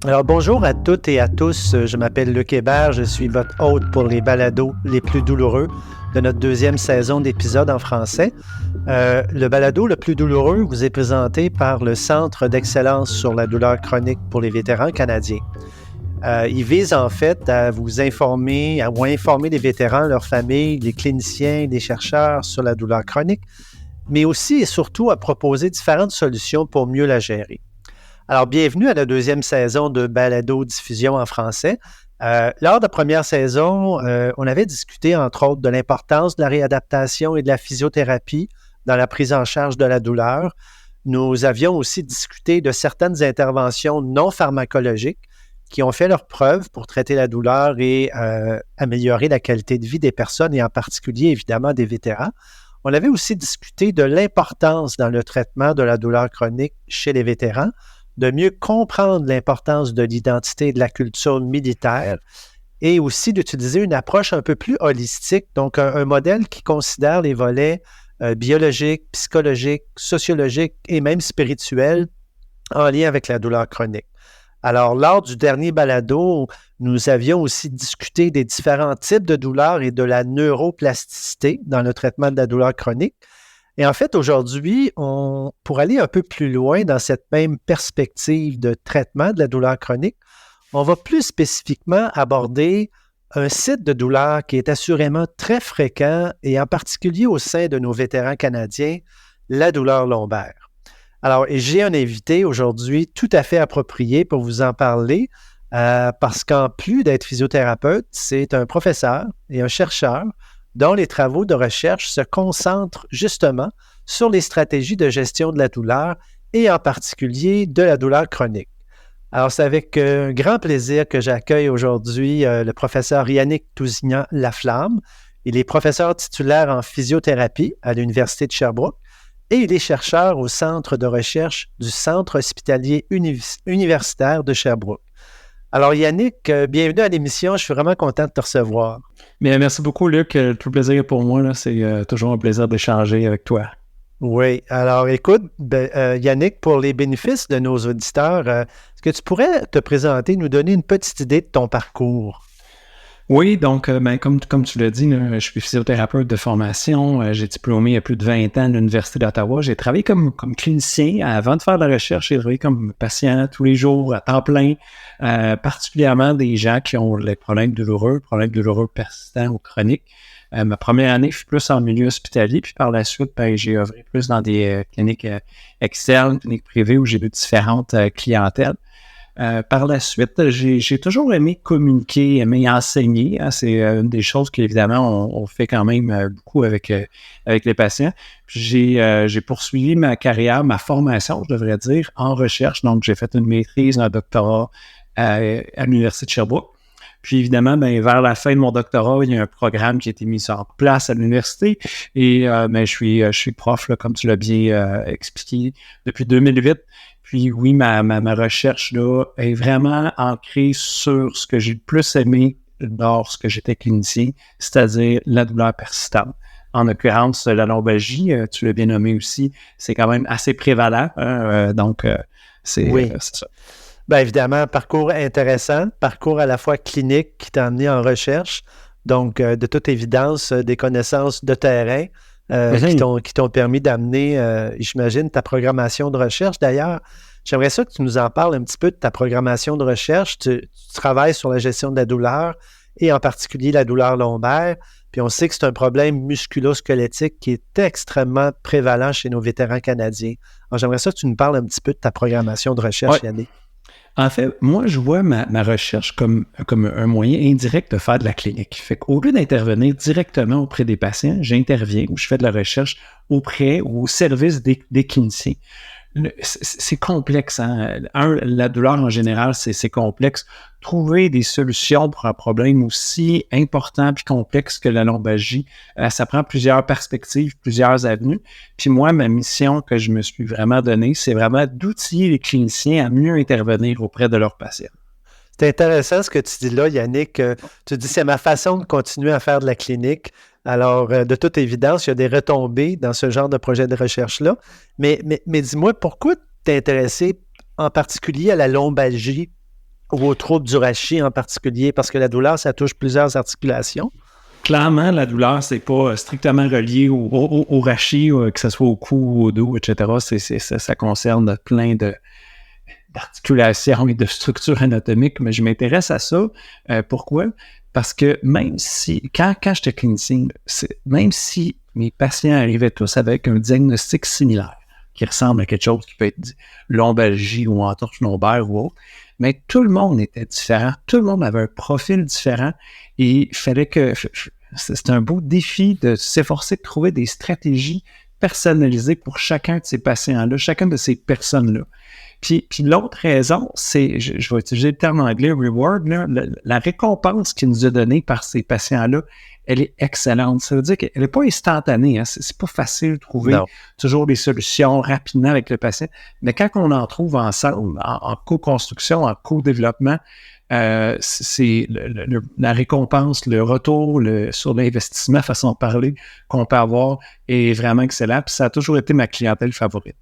Alors, bonjour à toutes et à tous. Je m'appelle Luc Hébert. Je suis votre hôte pour les balados les plus douloureux de notre deuxième saison d'épisodes en français. Le balado le plus douloureux vous est présenté par le Centre d'excellence sur la douleur chronique pour les vétérans canadiens. Il vise en fait à vous informer, à informer les vétérans, leurs familles, les cliniciens, les chercheurs sur la douleur chronique, mais aussi et surtout à proposer différentes solutions pour mieux la gérer. Alors, bienvenue à la deuxième saison de Balado-diffusion en français. Lors de la première saison, on avait discuté, entre autres, de l'importance de la réadaptation et de la physiothérapie dans la prise en charge de la douleur. Nous avions aussi discuté de certaines interventions non pharmacologiques qui ont fait leurs preuves pour traiter la douleur et améliorer la qualité de vie des personnes et en particulier, évidemment, des vétérans. On avait aussi discuté de l'importance dans le traitement de la douleur chronique chez les vétérans, de mieux comprendre l'importance de l'identité et de la culture militaire et aussi d'utiliser une approche un peu plus holistique, donc un modèle qui considère les volets biologiques, psychologiques, sociologiques et même spirituels en lien avec la douleur chronique. Alors, lors du dernier balado, nous avions aussi discuté des différents types de douleurs et de la neuroplasticité dans le traitement de la douleur chronique. Et en fait, aujourd'hui, pour aller un peu plus loin dans cette même perspective de traitement de la douleur chronique, on va plus spécifiquement aborder un site de douleur qui est assurément très fréquent et en particulier au sein de nos vétérans canadiens, la douleur lombaire. Alors, j'ai un invité aujourd'hui tout à fait approprié pour vous en parler parce qu'en plus d'être physiothérapeute, c'est un professeur et un chercheur dont les travaux de recherche se concentrent justement sur les stratégies de gestion de la douleur et en particulier de la douleur chronique. Alors, c'est avec un grand plaisir que j'accueille aujourd'hui le professeur Yannick Tousignan-Laflamme. Il est professeur titulaire en physiothérapie à l'Université de Sherbrooke et il est chercheur au centre de recherche du Centre hospitalier universitaire de Sherbrooke. Alors Yannick, bienvenue à l'émission. Je suis vraiment content de te recevoir. Bien, merci beaucoup, Luc. Tout le plaisir est pour moi. Là. C'est toujours un plaisir d'échanger avec toi. Oui. Alors, écoute, Yannick, pour les bénéfices de nos auditeurs, est-ce que tu pourrais te présenter, nous donner une petite idée de ton parcours? Oui, donc, comme tu l'as dit, là, je suis physiothérapeute de formation. J'ai diplômé il y a plus de 20 ans à l'Université d'Ottawa. J'ai travaillé comme clinicien avant de faire de la recherche. J'ai travaillé comme patient tous les jours à temps plein, particulièrement des gens qui ont des problèmes douloureux persistants ou chroniques. Ma première année, je suis plus en milieu hospitalier, puis par la suite, j'ai œuvré plus dans des cliniques externes, cliniques privées où j'ai eu différentes clientèles. Par la suite, j'ai toujours aimé communiquer, aimé enseigner. Hein, c'est une des choses qu'évidemment, on fait quand même beaucoup avec les patients. Puis j'ai poursuivi ma carrière, ma formation, je devrais dire, en recherche. Donc, j'ai fait une maîtrise, un doctorat à l'Université de Sherbrooke. Puis évidemment, vers la fin de mon doctorat, il y a un programme qui a été mis en place à l'université. Et je suis prof, là, comme tu l'as bien expliqué, depuis 2008. Puis oui, ma recherche là, est vraiment ancrée sur ce que j'ai le plus aimé lorsque j'étais clinicien, c'est-à-dire la douleur persistante. En l'occurrence, la lombalgie, tu l'as bien nommé aussi, c'est quand même assez prévalent. Hein, c'est ça. Bien évidemment, parcours intéressant, parcours à la fois clinique qui t'a amené en recherche, donc de toute évidence, des connaissances de terrain qui t'ont permis d'amener, j'imagine, ta programmation de recherche. D'ailleurs, j'aimerais ça que tu nous en parles un petit peu de ta programmation de recherche. Tu travailles sur la gestion de la douleur et en particulier la douleur lombaire. Puis on sait que c'est un problème musculo-squelettique qui est extrêmement prévalent chez nos vétérans canadiens. Alors, j'aimerais ça que tu nous parles un petit peu de ta programmation de recherche, Yannick. En fait, moi, je vois ma recherche comme un moyen indirect de faire de la clinique. Fait qu'au lieu d'intervenir directement auprès des patients, j'interviens ou je fais de la recherche auprès ou au service des cliniciens. C'est complexe. Hein? La douleur en général, c'est complexe. Trouver des solutions pour un problème aussi important et complexe que la lombalgie, ça prend plusieurs perspectives, plusieurs avenues. Puis moi, ma mission que je me suis vraiment donnée, c'est vraiment d'outiller les cliniciens à mieux intervenir auprès de leurs patients. C'est intéressant ce que tu dis là, Yannick. Tu dis c'est ma façon de continuer à faire de la clinique. Alors, de toute évidence, il y a des retombées dans ce genre de projet de recherche-là. Mais dis-moi, pourquoi tu t'es intéressé en particulier à la lombalgie Ou aux troubles du rachis en particulier, parce que la douleur, ça touche plusieurs articulations. Clairement, la douleur, c'est pas strictement relié au rachis, que ce soit au cou ou au dos, etc. Ça concerne plein d'articulations et de structures anatomiques, mais je m'intéresse à ça. Pourquoi? Parce que même si, quand j'étais clinicien, même si mes patients arrivaient tous avec un diagnostic similaire, qui ressemble à quelque chose qui peut être lombalgie ou entorse lombaire ou autre, mais tout le monde était différent, tout le monde avait un profil différent et il fallait que... C'était un beau défi de s'efforcer de trouver des stratégies personnalisées pour chacun de ces patients-là, chacune de ces personnes-là. Puis l'autre raison, c'est, je vais utiliser le terme anglais, reward, là, la récompense qu'il nous a donnée par ces patients-là, elle est excellente. Ça veut dire qu'elle n'est pas instantanée. Hein. C'est pas facile de trouver toujours des solutions rapidement avec le patient. Mais quand on en trouve ensemble, en co-construction, en co-développement, c'est la récompense, le retour sur l'investissement, façon de parler, qu'on peut avoir est vraiment excellent. Puis ça a toujours été ma clientèle favorite.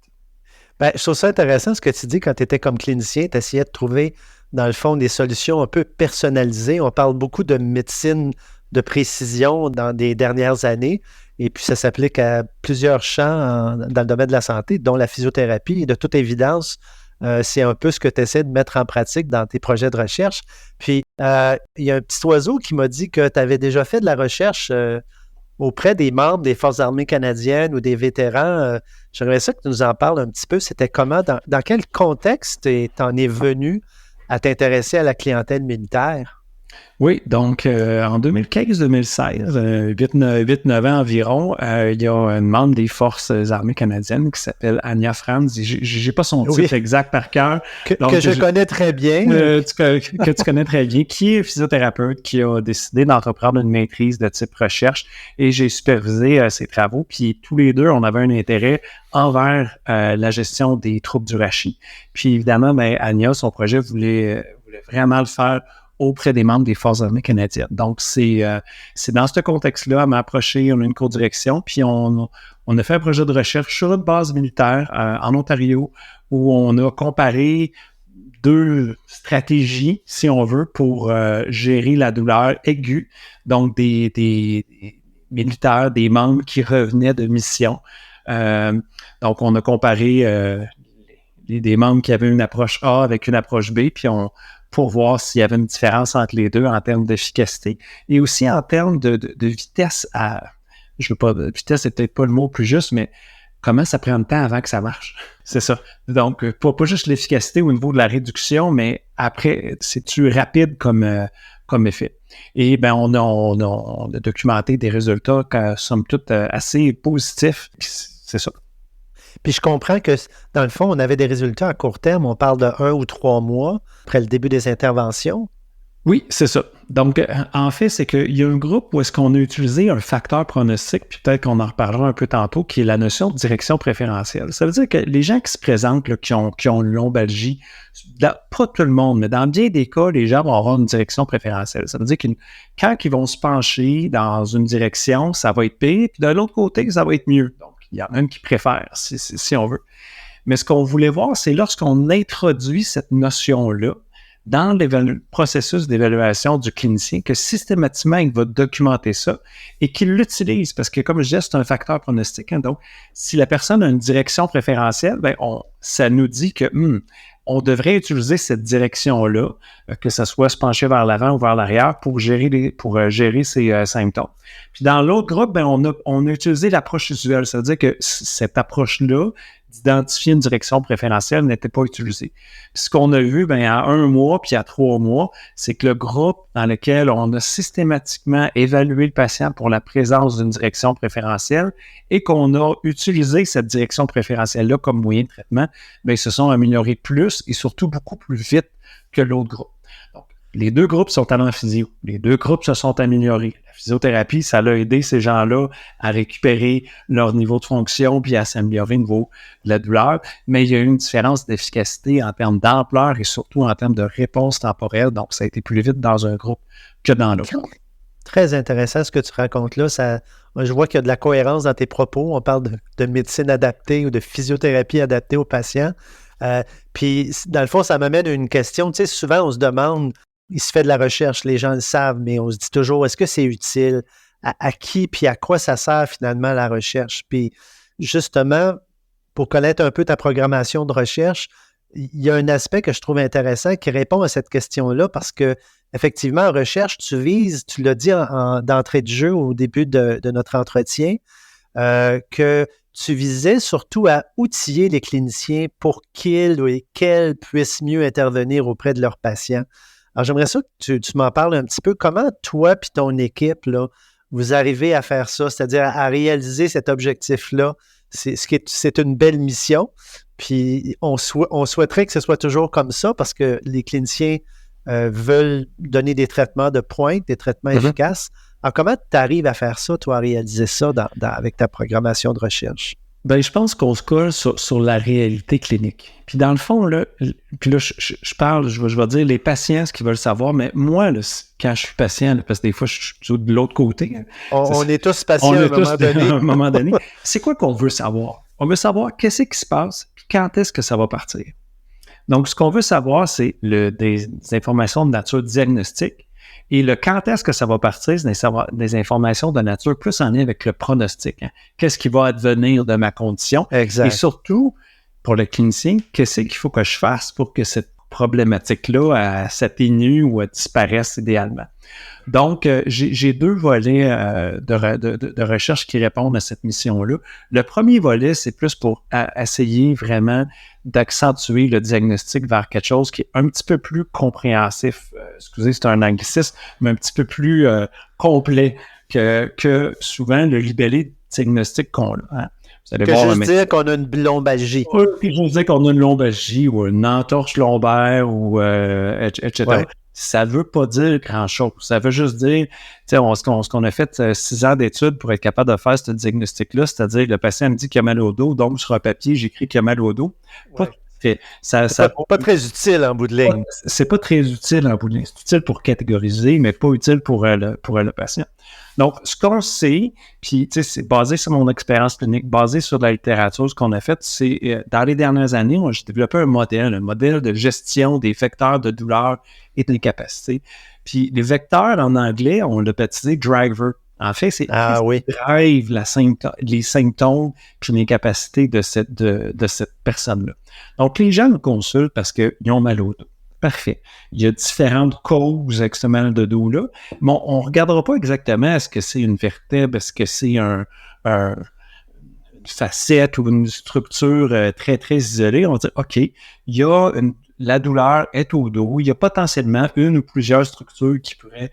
Ben, je trouve ça intéressant ce que tu dis quand tu étais comme clinicien, tu essayais de trouver, dans le fond, des solutions un peu personnalisées. On parle beaucoup de médecine de précision dans des dernières années, et puis ça s'applique à plusieurs champs dans le domaine de la santé, dont la physiothérapie. Et de toute évidence, c'est un peu ce que tu essaies de mettre en pratique dans tes projets de recherche. Puis, il y a un petit oiseau qui m'a dit que tu avais déjà fait de la recherche auprès des membres des Forces armées canadiennes ou des vétérans. J'aimerais ça que tu nous en parles un petit peu. C'était comment, dans quel contexte tu en es venu à t'intéresser à la clientèle militaire? Oui, donc en 2015-2016, 8-9 ans environ, il y a une membre des Forces armées canadiennes qui s'appelle Anya Franz. J'ai pas son titre exact par cœur. Que je connais très bien. Que tu connais très bien, qui est physiothérapeute, qui a décidé d'entreprendre une maîtrise de type recherche, et j'ai supervisé ses travaux. Puis tous les deux, on avait un intérêt envers la gestion des troubles du rachis. Puis évidemment, Anya, son projet voulait vraiment le faire auprès des membres des Forces armées canadiennes. Donc, c'est dans ce contexte-là, elle m'a approché, on a une co-direction, puis on a fait un projet de recherche sur une base militaire en Ontario, où on a comparé deux stratégies, si on veut, pour gérer la douleur aiguë, donc des militaires, des membres qui revenaient de mission. Donc, on a comparé des membres qui avaient une approche A avec une approche B, puis pour voir s'il y avait une différence entre les deux en termes d'efficacité et aussi en termes de vitesse vitesse, c'est peut-être pas le mot plus juste, mais comment ça prend de temps avant que ça marche. C'est ça. Donc, pas juste l'efficacité au niveau de la réduction, mais après, c'est-tu rapide comme effet. Et on a documenté des résultats somme toute assez positifs. C'est ça. Puis je comprends que, dans le fond, on avait des résultats à court terme. On parle de 1 ou 3 mois après le début des interventions. Oui, c'est ça. Donc, en fait, c'est qu'il y a un groupe où est-ce qu'on a utilisé un facteur pronostic, puis peut-être qu'on en reparlera un peu tantôt, qui est la notion de direction préférentielle. Ça veut dire que les gens qui se présentent, là, qui ont une lombalgie, pas tout le monde, mais dans bien des cas, les gens vont avoir une direction préférentielle. Ça veut dire que quand ils vont se pencher dans une direction, ça va être pire, puis de l'autre côté, ça va être mieux. Donc, il y en a un qui préfère, si on veut. Mais ce qu'on voulait voir, c'est lorsqu'on introduit cette notion-là dans le processus d'évaluation du clinicien, que systématiquement, il va documenter ça et qu'il l'utilise, parce que comme je disais, c'est un facteur pronostic. Hein, donc, si la personne a une direction préférentielle, ça nous dit que on devrait utiliser cette direction-là, que ce soit se pencher vers l'avant ou vers l'arrière pour gérer ses symptômes. Puis dans l'autre groupe, on a utilisé l'approche usuelle. Ça veut dire que cette approche-là, d'identifier une direction préférentielle, n'était pas utilisée. Puis ce qu'on a vu, à 1 mois puis à 3 mois, c'est que le groupe dans lequel on a systématiquement évalué le patient pour la présence d'une direction préférentielle et qu'on a utilisé cette direction préférentielle-là comme moyen de traitement, ils se sont améliorés plus et surtout beaucoup plus vite que l'autre groupe. Donc, les deux groupes sont allés en physio. Les deux groupes se sont améliorés. La physiothérapie, ça a aidé ces gens-là à récupérer leur niveau de fonction puis à s'améliorer au niveau de la douleur. Mais il y a eu une différence d'efficacité en termes d'ampleur et surtout en termes de réponse temporelle. Donc, ça a été plus vite dans un groupe que dans l'autre. Très intéressant ce que tu racontes là. Je vois qu'il y a de la cohérence dans tes propos. On parle de médecine adaptée ou de physiothérapie adaptée aux patients. Puis, dans le fond, ça m'amène à une question. Tu sais, souvent, on se demande, il se fait de la recherche, les gens le savent, mais on se dit toujours, est-ce que c'est utile? À qui, puis à quoi ça sert finalement la recherche? Puis, justement, pour connaître un peu ta programmation de recherche, il y a un aspect que je trouve intéressant qui répond à cette question-là parce que, effectivement, en recherche, tu vises, tu l'as dit d'entrée de jeu au début de notre entretien, que tu visais surtout à outiller les cliniciens pour qu'ils et qu'elles puissent mieux intervenir auprès de leurs patients. Alors, j'aimerais ça que tu m'en parles un petit peu. Comment toi et ton équipe, là, vous arrivez à faire ça, c'est-à-dire à réaliser cet objectif-là? C'est une belle mission. Puis, on souhaiterait que ce soit toujours comme ça parce que les cliniciens veulent donner des traitements de pointe, des traitements efficaces. Alors, comment tu arrives à faire ça, toi, à réaliser ça avec ta programmation de recherche? Ben, je pense qu'on se colle sur la réalité clinique. Puis dans le fond, là, je parle, je vais dire les patients, ce qu'ils veulent savoir, mais moi, là, quand je suis patient, là, parce que des fois, je suis de l'autre côté. On est tous patients à un moment donné. C'est quoi qu'on veut savoir? On veut savoir qu'est-ce qui se passe, puis quand est-ce que ça va partir. Donc, ce qu'on veut savoir, c'est des informations de nature diagnostique. Et le quand est-ce que ça va partir, c'est des informations de nature plus en lien avec le pronostic. Hein. Qu'est-ce qui va advenir de ma condition? Exact. Et surtout, pour le clinicien, qu'est-ce qu'il faut que je fasse pour que cette problématique-là s'atténue ou disparaisse idéalement? Donc, j'ai deux volets de recherche qui répondent à cette mission-là. Le premier volet, c'est plus pour essayer vraiment d'accentuer le diagnostic vers quelque chose qui est un petit peu plus compréhensif. Excusez, c'est un anglicisme, mais un petit peu plus complet que souvent le libellé diagnostic qu'on a. Hein. Vous allez voir, juste dire qu'on a une lombalgie. Oui, juste dire qu'on a une lombalgie ou une entorse lombaire ou etc. Ouais. Ça ne veut pas dire grand-chose. Ça veut juste dire, tu sais, ce qu'on a fait 6 ans d'études pour être capable de faire ce diagnostic-là, c'est-à-dire le patient me dit qu'il a mal au dos, donc sur un papier, j'écris qu'il a mal au dos. Ouais. Pas très utile en bout de ligne. C'est pas très utile en bout de ligne. C'est utile pour catégoriser, mais pas utile pour le patient. Donc, ce qu'on sait, puis tu sais, c'est basé sur mon expérience clinique, basé sur la littérature, ce qu'on a fait, c'est dans les dernières années, j'ai développé un modèle de gestion des vecteurs de douleur et d'incapacité. Puis les vecteurs, en anglais, on l'a baptisé driver. En fait, c'est ce qui drive les symptômes puis l'incapacité de cette personne-là. Donc, les gens nous consultent parce qu'ils ont mal au dos. Parfait. Il y a différentes causes avec ce mal de dos-là, mais on ne regardera pas exactement est-ce que c'est une vertèbre, est-ce que c'est une facette ou une structure très, très isolée. On va dire, OK, la douleur est au dos, il y a potentiellement une ou plusieurs structures qui pourraient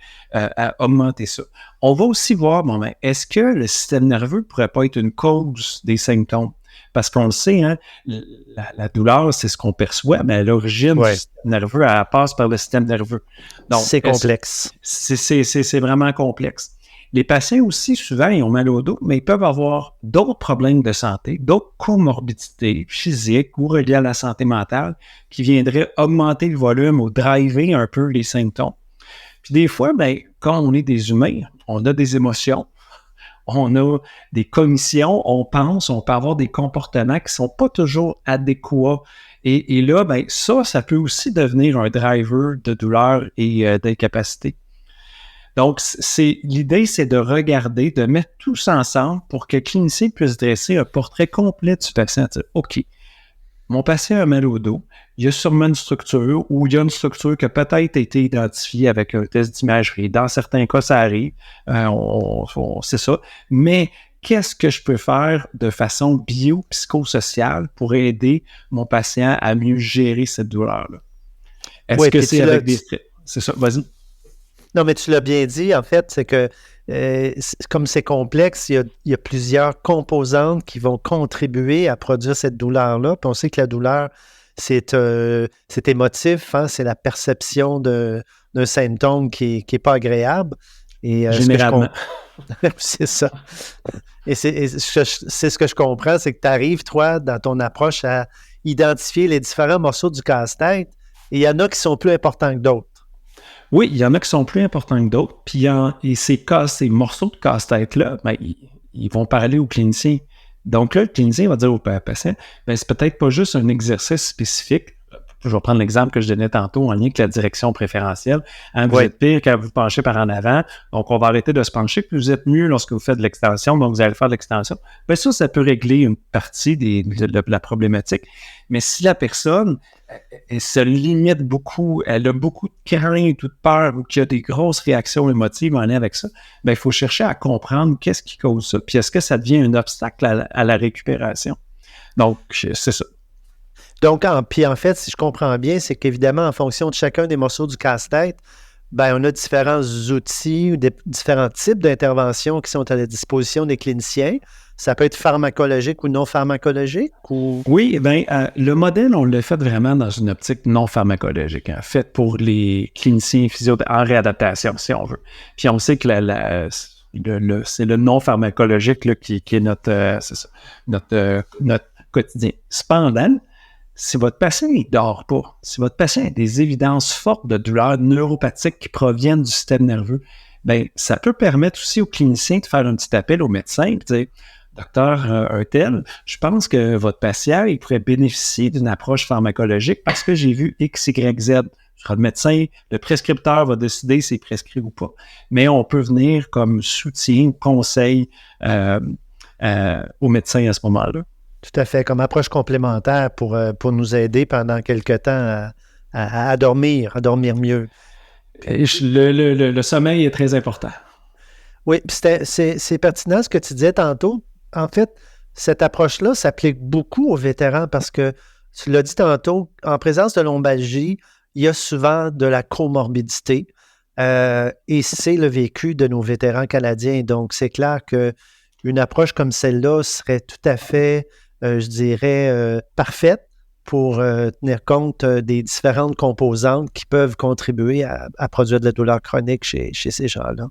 augmenter ça. On va aussi voir, est-ce que le système nerveux ne pourrait pas être une cause des symptômes? Parce qu'on le sait, hein, la douleur, c'est ce qu'on perçoit, mais à l'origine du système nerveux, elle passe par le système nerveux. Donc, c'est complexe. C'est vraiment complexe. Les patients aussi, souvent, ils ont mal au dos, mais ils peuvent avoir d'autres problèmes de santé, d'autres comorbidités physiques ou reliées à la santé mentale qui viendraient augmenter le volume ou driver un peu les symptômes. Puis des fois, quand on est des humains, on a des émotions, on a des cognitions, on pense, on peut avoir des comportements qui ne sont pas toujours adéquats. Et là, ça peut aussi devenir un driver de douleur et d'incapacité. Donc, l'idée, c'est de regarder, de mettre tous ensemble pour que le clinicien puisse dresser un portrait complet du patient. OK, mon patient a mal au dos, il y a sûrement une structure ou il y a une structure qui a peut-être été identifiée avec un test d'imagerie. Dans certains cas, ça arrive, c'est ça. Mais qu'est-ce que je peux faire de façon biopsychosociale pour aider mon patient à mieux gérer cette douleur-là? Est-ce que c'est avec des... C'est ça, vas-y. Non, mais tu l'as bien dit, en fait, c'est que comme c'est complexe, il y a plusieurs composantes qui vont contribuer à produire cette douleur-là. Puis on sait que la douleur, c'est émotif, hein, c'est la perception d'un symptôme qui n'est pas agréable. Et, généralement. C'est ça. Et c'est ce que je comprends, c'est que tu arrives, toi, dans ton approche, à identifier les différents morceaux du casse-tête. Et il y en a qui sont plus importants que d'autres. Oui, il y en a qui sont plus importants que d'autres. Puis ces morceaux de casse-tête-là, ils vont parler aux cliniciens. Donc là, le clinicien va dire au patient, ben, c'est peut-être pas juste un exercice spécifique. Je vais prendre l'exemple que je donnais tantôt en lien avec la direction préférentielle. Hein, vous êtes pire quand vous penchez par en avant, donc on va arrêter de se pencher, puis vous êtes mieux lorsque vous faites de l'extension, donc vous allez faire de l'extension. Ben ça peut régler une partie de la problématique. Mais si la personne elle se limite beaucoup, elle a beaucoup de crainte ou de peur ou qu'il y a des grosses réactions émotives en lien avec ça, ben il faut chercher à comprendre qu'est-ce qui cause ça, puis est-ce que ça devient un obstacle à la récupération. Donc, c'est ça. Donc, puis en fait, si je comprends bien, c'est qu'évidemment, en fonction de chacun des morceaux du casse-tête, ben, on a différents outils ou différents types d'interventions qui sont à la disposition des cliniciens. Ça peut être pharmacologique ou non pharmacologique? Ou... Oui, bien, le modèle, on l'a fait vraiment dans une optique non pharmacologique, hein, fait pour les cliniciens physio en réadaptation, si on veut. Puis on sait que c'est le non pharmacologique là, qui est notre quotidien. Cependant, si votre patient ne dort pas, si votre patient a des évidences fortes de douleurs neuropathiques qui proviennent du système nerveux, bien, ça peut permettre aussi aux cliniciens de faire un petit appel au médecin et de dire « Docteur Untel, je pense que votre patient il pourrait bénéficier d'une approche pharmacologique parce que j'ai vu X, Y, Z. » Le médecin, le prescripteur va décider s'il prescrit ou pas. Mais on peut venir comme soutien, conseil au médecin à ce moment-là. Tout à fait, comme approche complémentaire pour nous aider pendant quelque temps à dormir mieux. Le sommeil est très important. Oui, puis c'est pertinent ce que tu disais tantôt. En fait, cette approche-là s'applique beaucoup aux vétérans parce que, tu l'as dit tantôt, en présence de lombalgie, il y a souvent de la comorbidité et c'est le vécu de nos vétérans canadiens. Donc, c'est clair qu'une approche comme celle-là serait tout à fait... je dirais, parfaite pour tenir compte des différentes composantes qui peuvent contribuer à produire de la douleur chronique chez ces gens-là.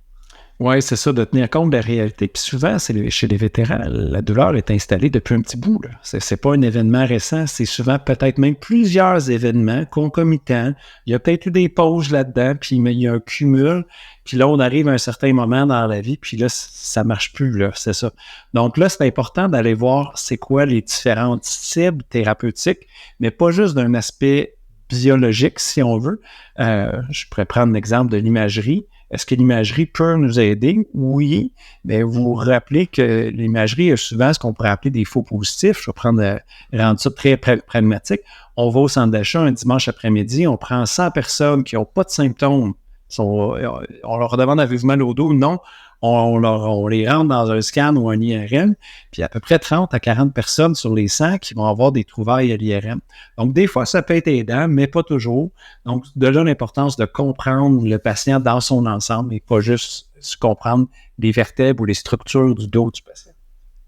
Oui, c'est ça, de tenir compte de la réalité. Puis souvent, chez les vétérans, la douleur est installée depuis un petit bout. C'est pas un événement récent, c'est souvent peut-être même plusieurs événements concomitants. Il y a peut-être eu des pauses là-dedans, puis il y a un cumul. Puis là, on arrive à un certain moment dans la vie, puis là, ça marche plus, là, c'est ça. Donc là, c'est important d'aller voir c'est quoi les différentes cibles thérapeutiques, mais pas juste d'un aspect biologique, si on veut. Je pourrais prendre l'exemple de l'imagerie. Est-ce que l'imagerie peut nous aider? Oui, mais vous vous rappelez que l'imagerie a souvent ce qu'on pourrait appeler des faux positifs. Je vais rendre ça très pragmatique. On va au centre d'achat un dimanche après-midi, on prend 100 personnes qui n'ont pas de symptômes. On leur demande avez-vous mal au dos? Non. On les rentre dans un scan ou un IRM, puis à peu près 30 à 40 personnes sur les 100 qui vont avoir des trouvailles à l'IRM. Donc, des fois, ça peut être aidant, mais pas toujours. Donc, de là l'importance de comprendre le patient dans son ensemble et pas juste comprendre les vertèbres ou les structures du dos du patient.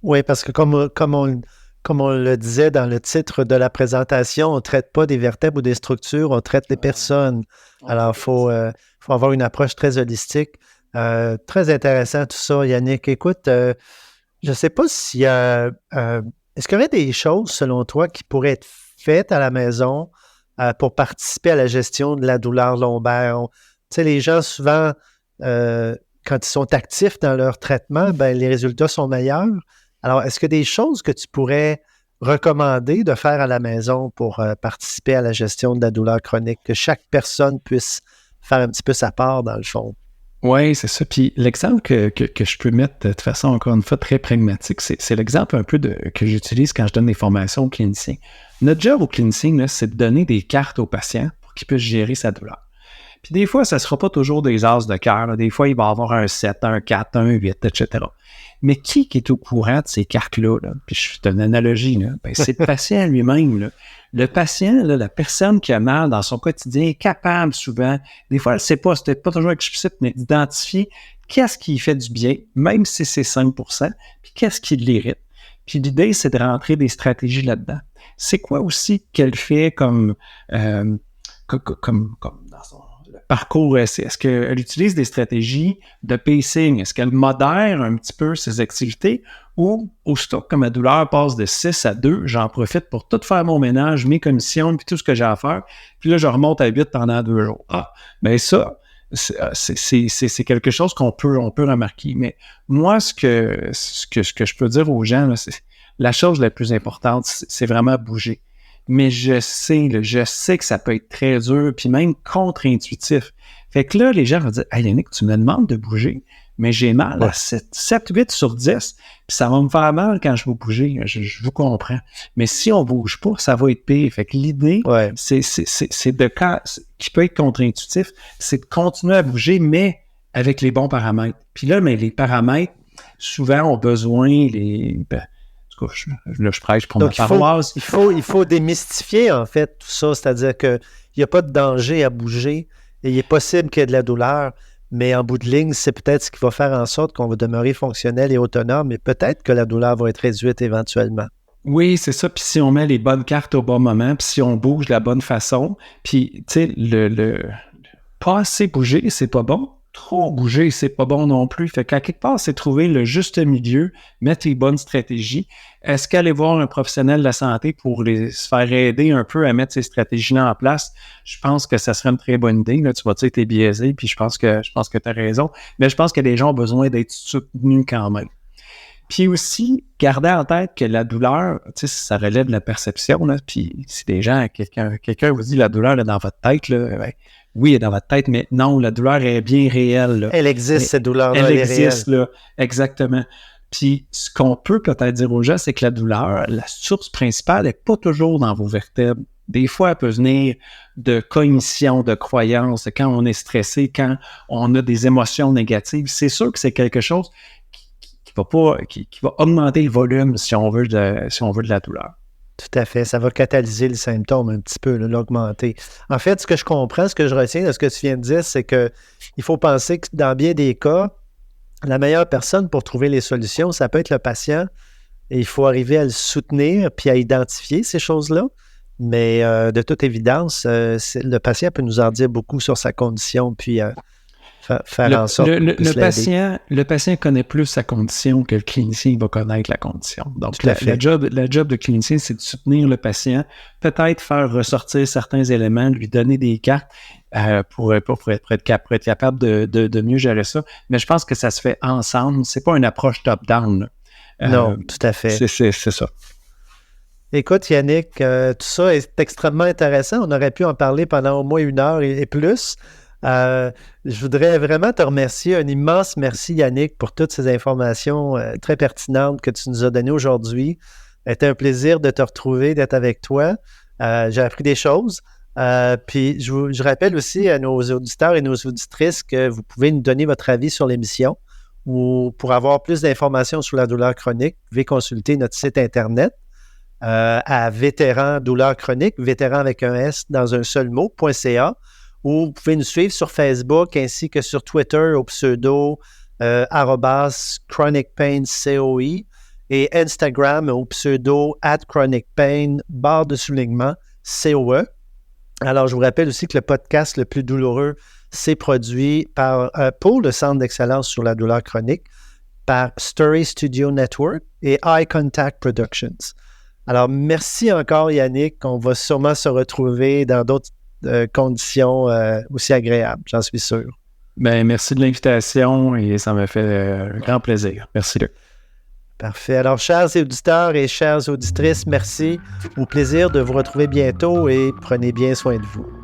Oui, parce que comme on le disait dans le titre de la présentation, on ne traite pas des vertèbres ou des structures, on traite les personnes. Alors, il faut avoir une approche très holistique. Très intéressant tout ça, Yannick. Écoute, je ne sais pas s'il y a... est-ce qu'il y aurait des choses, selon toi, qui pourraient être faites à la maison pour participer à la gestion de la douleur lombaire? Tu sais, les gens, souvent, quand ils sont actifs dans leur traitement, ben, les résultats sont meilleurs. Alors, est-ce qu'il y a des choses que tu pourrais recommander de faire à la maison pour participer à la gestion de la douleur chronique, que chaque personne puisse faire un petit peu sa part, dans le fond? Oui, c'est ça. Puis l'exemple que je peux mettre de façon, encore une fois, très pragmatique, c'est l'exemple un peu que j'utilise quand je donne des formations aux cliniciens. Notre job aux cliniciens, là, c'est de donner des cartes aux patients pour qu'ils puissent gérer sa douleur. Puis des fois, ça ne sera pas toujours des as de cœur. Là. Des fois, il va y avoir un 7, un 4, un 8, etc. Mais qui est au courant de ces cartes-là? Là? Puis je fais une analogie. Là. Ben, c'est le patient lui-même. Là. Le patient, là, la personne qui a mal dans son quotidien est capable souvent, des fois, elle ne sait pas, c'est peut-être pas toujours explicite, mais d'identifier qu'est-ce qui fait du bien, même si c'est 5%, puis qu'est-ce qui l'irrite. Puis l'idée, c'est de rentrer des stratégies là-dedans. C'est quoi aussi qu'elle fait comme dans son parcours? Est-ce qu'elle utilise des stratégies de pacing? Est-ce qu'elle modère un petit peu ses activités? Ou, aussitôt que ma douleur passe de 6 à 2, j'en profite pour tout faire mon ménage, mes commissions, puis tout ce que j'ai à faire. Puis là, je remonte à 8 pendant 2 jours. Bien ça, c'est quelque chose qu'on peut remarquer. Mais moi, ce que je peux dire aux gens, là, c'est la chose la plus importante, c'est vraiment bouger. Mais je sais que ça peut être très dur, puis même contre-intuitif. Fait que là, les gens vont dire « Hey Yannick, tu me demandes de bouger, mais j'ai mal à 7-8 sur 10, puis ça va me faire mal quand je vais bouger. » Je vous comprends. Mais si on bouge pas, ça va être pire. Fait que l'idée, qui peut être contre-intuitif, c'est de continuer à bouger, mais avec les bons paramètres. Puis là, les paramètres, souvent, ont besoin, je prêche pour ma paroisse. Il faut démystifier, en fait, tout ça. C'est-à-dire qu'il n'y a pas de danger à bouger et il est possible qu'il y ait de la douleur, mais en bout de ligne, c'est peut-être ce qui va faire en sorte qu'on va demeurer fonctionnel et autonome, mais peut-être que la douleur va être réduite éventuellement. Oui, c'est ça. Puis si on met les bonnes cartes au bon moment, puis si on bouge de la bonne façon, puis, tu sais, pas assez bouger, c'est pas bon. Trop bouger, c'est pas bon non plus. Fait qu'à quelque part, c'est trouver le juste milieu, mettre les bonnes stratégies. Est-ce qu'aller voir un professionnel de la santé pour se faire aider un peu à mettre ces stratégies-là en place? Je pense que ça serait une très bonne idée. Là, tu vas dire que t'es biaisé, puis je pense que tu as raison. Mais je pense que les gens ont besoin d'être soutenus quand même. Puis aussi, garder en tête que la douleur, tu sais, ça relève de la perception. Là, puis si des gens, quelqu'un vous dit la douleur est dans votre tête, là, ben, oui, elle est dans votre tête, mais non, la douleur est bien réelle. Là. Elle existe, cette douleur-là. Elle existe, là, exactement. Puis, ce qu'on peut peut-être dire aux gens, c'est que la douleur, la source principale n'est pas toujours dans vos vertèbres. Des fois, elle peut venir de cognition, de croyances, quand on est stressé, quand on a des émotions négatives. C'est sûr que c'est quelque chose qui va augmenter le volume si on veut de la douleur. Tout à fait. Ça va catalyser le symptôme un petit peu, là, l'augmenter. En fait, ce que je comprends, ce que je retiens de ce que tu viens de dire, c'est qu'il faut penser que dans bien des cas, la meilleure personne pour trouver les solutions, ça peut être le patient. Et il faut arriver à le soutenir puis à identifier ces choses-là. Mais de toute évidence, le patient peut nous en dire beaucoup sur sa condition puis faire en sorte le patient connaît plus sa condition que le clinicien va connaître la condition. Donc, la job de clinicien, c'est de soutenir le patient, peut-être faire ressortir certains éléments, lui donner des cartes pour être capable de mieux gérer ça. Mais je pense que ça se fait ensemble. C'est pas une approche top-down. Non, tout à fait. C'est ça. Écoute, Yannick, tout ça est extrêmement intéressant. On aurait pu en parler pendant au moins 1 heure et plus. Je voudrais vraiment te remercier. Un immense merci, Yannick, pour toutes ces informations très pertinentes que tu nous as données aujourd'hui. C'était un plaisir de te retrouver, d'être avec toi. J'ai appris des choses. Puis je rappelle aussi à nos auditeurs et nos auditrices que vous pouvez nous donner votre avis sur l'émission ou pour avoir plus d'informations sur la douleur chronique, vous pouvez consulter notre site Internet à Vétéran Douleur Chronique, vétéran avec un S dans un seul mot.ca. Ou vous pouvez nous suivre sur Facebook ainsi que sur Twitter au pseudo @chronicpain.coi et Instagram au pseudo @chronicpain _COE. Alors, je vous rappelle aussi que le podcast Le Plus Douloureux, c'est produit pour le Centre d'excellence sur la douleur chronique par Story Studio Network et Eye Contact Productions. Alors, merci encore Yannick. On va sûrement se retrouver dans d'autres conditions aussi agréables, j'en suis sûr. Ben, merci de l'invitation et ça m'a fait un grand plaisir. Merci, Luc. Parfait. Alors, chers auditeurs et chères auditrices, merci. Au plaisir de vous retrouver bientôt et prenez bien soin de vous.